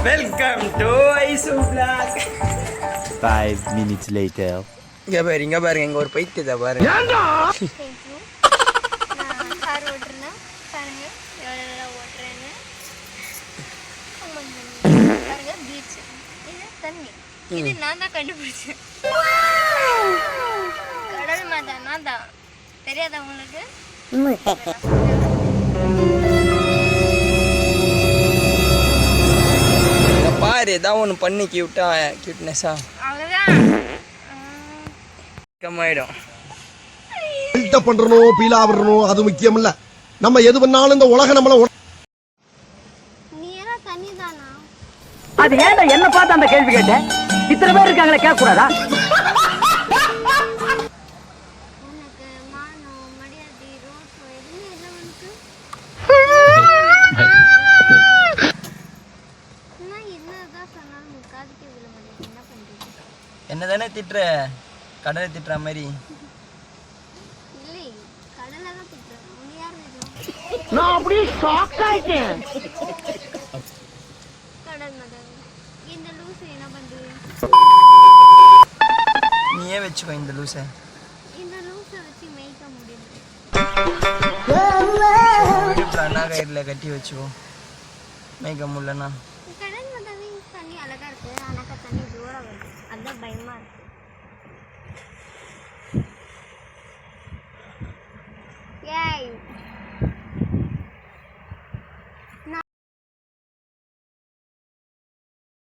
Welcome to ice block. 5 minutes later. இங்க பாருங்க இங்க ஒரு பைத்தியத்தை பாருங்க. கார் ஓட்டுறேன்னா பாருங்க எவ்வளோ ஓட்டுறேன்னு. பாருங்க பீச், இது தண்ணி, இது நான் தான் கண்டுபிடிச்சேன். கடல் மாதா நான் தான், தெரியாதா உங்களுக்கு? பாரு ஏதாவது ஒன்று பண்ணி கியூட்னஸா அவ்வளோதான் கம்மாயிடும். பில்டப் பண்றணும், பீலா விடணும், அது முக்கியம் இல்ல. நம்ம எது பண்ணாலும் இந்த உலக நம்மள நீ எல்லாம் தண்ணி தானா? அது ஏன்டா என்ன பார்த்து அந்த கேள்வி கேட்ட? இத்தனை பேர் இருக்காங்களே, கேட்க கூடாதா? உனக்கு மானம் மரியாதை ரோட்டம் எதுவுமே இல்லை உனக்கு. நான் என்னதான் சொன்னாலும் காதுக்கே விழ மாட்டேன். என்ன பண்றது? என்ன தானே திட்டுற, கடலை திட்டுற மாதிரி. இல்லை, கடலை தான் திட்டுறேன். உன்னை யார் திட்டுறோம்? நான் அப்படியே ஷாக் ஆயிட்டேன். கடல் மதம் இந்த லூசு என்ன பண்ணுது? நீயே வச்சுக்கோ இந்த லூஸை. இந்த லூசை வச்சு மேய்க்க முடியும். அண்ணா கயிறில் கட்டி வச்சுக்கோ, மேய்க்க முடியலண்ணா.